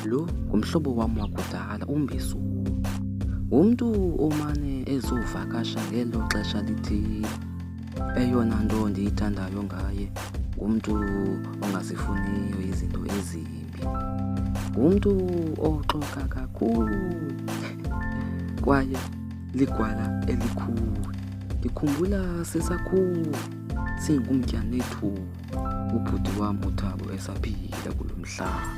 Lo ngumhlobo wami wakudala uMbisu. Umuntu omane ezovakasha ngelo xesha lithile. Eyona nto ndiyithandayo ngaye ngumuntu ongazifuniyo izinto ezimbi. Ngumuntu oxoka kakhulu kwaye ligwala elikhulu. Ndikhumbula sisakhulu singumtya nethu ubhuti wam uThabo esaphila kulo mhlaba.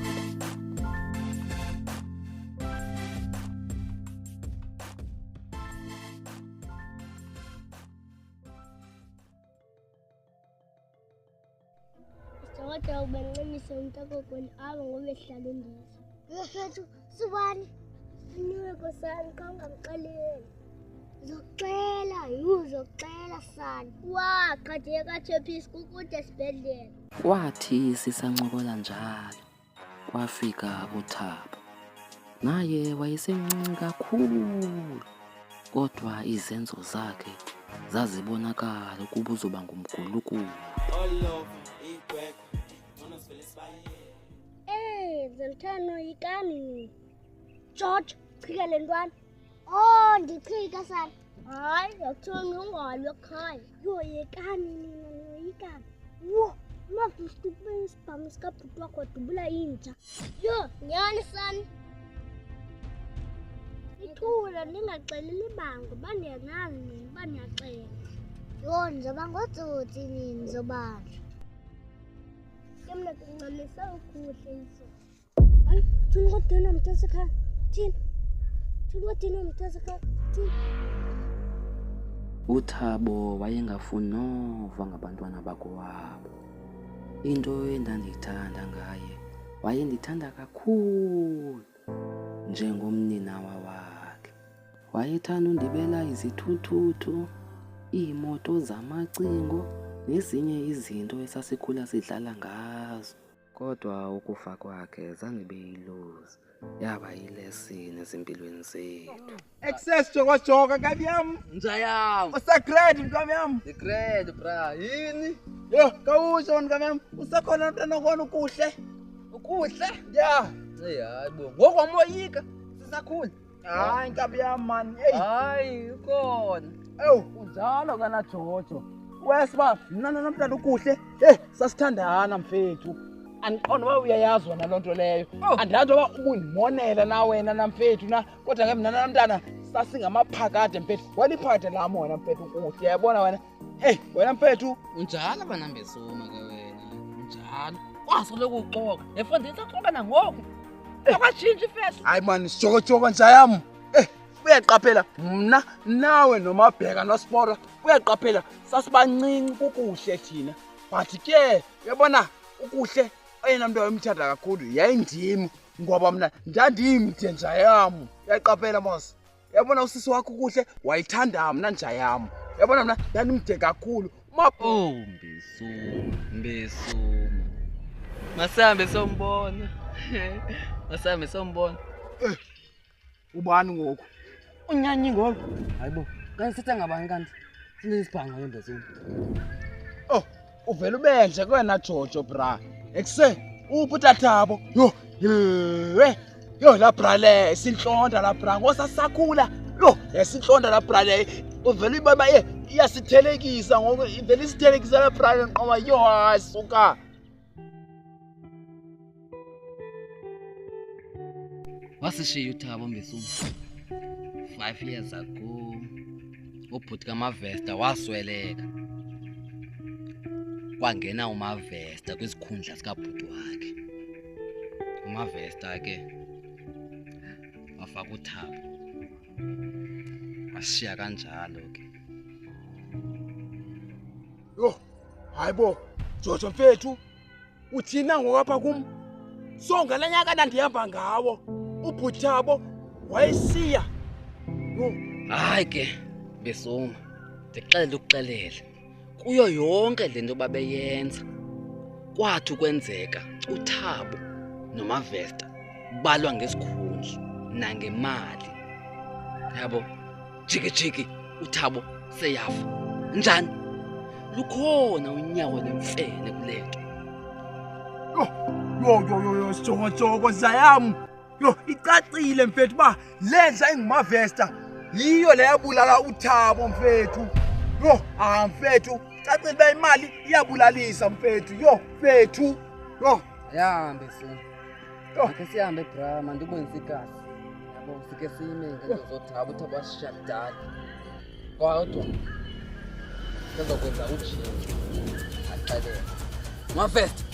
Kodwa ubanqanyisa umntakokweni abe ngoba ehlala endiza. Yefethu subani siniwe kosani xa ungamxeleli. Uzoxela sani. Qhatheke kaThephisi kukude esibhedlela. Kwathi sisancokola njalo kwafika uThabo. Naye wayesemncinci kakhulu kodwa izenzo zakhe zazibonakala ukuba uzoba ngumgulukudu. Zimthano yikani. George, chika le ntwana. Ndichika sani. Hayi, yakuthiwa ungalwi ekhaya. Yekani nina niyoyikani. Mavusitupe isibhamu sikabhuti wakho wadubula inja. Nyani sani. Ithula ningaxeleli bango, bandiyazazi nini, bandiyaxela. Ndizoba ngotsotsi nini ndizobanjwa. Ke mna ndincamisa ukuhle iso. Hayi, thini kodwa mntasekhaya? Thini kodwa mntasekhaya? Thini? uThabo wayengafuni nova ngabantwana bakowabo. Into endandiyithanda ngaye, wayendithanda kakhulu njengomninawa wakhe. Wayethanda undibela izithuthuthu, iimoto zamacingo nezinye izinto esasikhula sidlala ngazo. Kodwa ukufa kwakhe zange beyilozi, yaba yilesini ezimpilweni zethu. Access joka nkabi yam. Njayam. Usagrade nkabi yam. Igrade bra. Yini? Yo, kawusho nkabi yam. Usakhona mntana wona ukuhle. Ukuhle? Yeah. Hayibo. Ngokwamoyika sisakhula. Hayi nkabi yam man. Hey. Hayi ukhona. Unjalo kana Jojo. Wesiba mntana nomntana ukuhle. Hey, sasithandana mfethu. Andiqonda uba uyayazi wena loo nto leyo. Andazi uba ubundimonela na wena namfethu na, kodwa ke mna namntana sasingamaphakade mfethu. Wena iphakade lam wena mfethu ukuhle, uyabona wena. Hey, wena mfethu. Unjalo banambesoma ke wena. Unjalo. Wasoloko uxoka. Efundisa xoka nangoku. Akatshintshi ifeso. Hayi man, sijoko nja yam. Uyaqaphela mna nawe noMabheka noSpora. Uyaqaphela sasibancinci kukuhle thina. But ke uyabona ukuhle oyena muntu wayemthanda kakhulu yayindimi ngoba mna ndandimde nja yam. Uyaqaphela mos. Uyabona usisi wakho ukuhle wayithanda mna nja yam. Uyabona mna ndandimde kakhulu. Mbesoma. Masambe sombona. Masambe sombona. Ubani ngoku? Unyanyi ngoku. Hayibo. Kanti sithe ngabani kanti? Sinesibhanga lembesoma. Uvela ubenje kwena Jojo bra. Ekuse uPutathabo. Yo la bra le isinhlonda la bra ngosasakhula. Esinhlonda la bra le. Uvela ibaba iyasithelekisa ngoku ivela isithelekisa la bra nqoba asuka. Wasishiya uThabo Mbesoma 5 years ago. Ubhuti kaMavesta wasweleka. Kwangena uMavesta kwisikhundla sikabhuti wakhe. uMavesta ke wafaka uThabo. Washiya kanjalo ke. Hayibo, Jojo mfethu. Uthina ngokwapha kum. Songa lanyaka ndihamba ngawo. Ubhuti Thabo wayesiya. Hayi ke Mbesoma, ndixela ukuxelela. Kuyo yonke lento babeyenza kwathi ukwenzeka uThabo noMavesta balwa ngesikhundla nangemali. Yabo, jiki uThabo seyafa. Njani? Lukhona unyawo lemfene kulento. Yo, sijongo zayam. Yo, icacile mfethu uba lenhla engumavesta yiyo le yabulala uThabo mfethu. Yo, mfethu, cacile uba imali iyabulalisa mfethu. Yo, mfethu. Yo, Ayahambe sona. Yo. Ake sihambe bra, mandibonise ikazi. Yabo sike sime ngento zoThabo, uThabo asishadala. Kodwa sizokwenza ujinge. Aqalele. Mavest.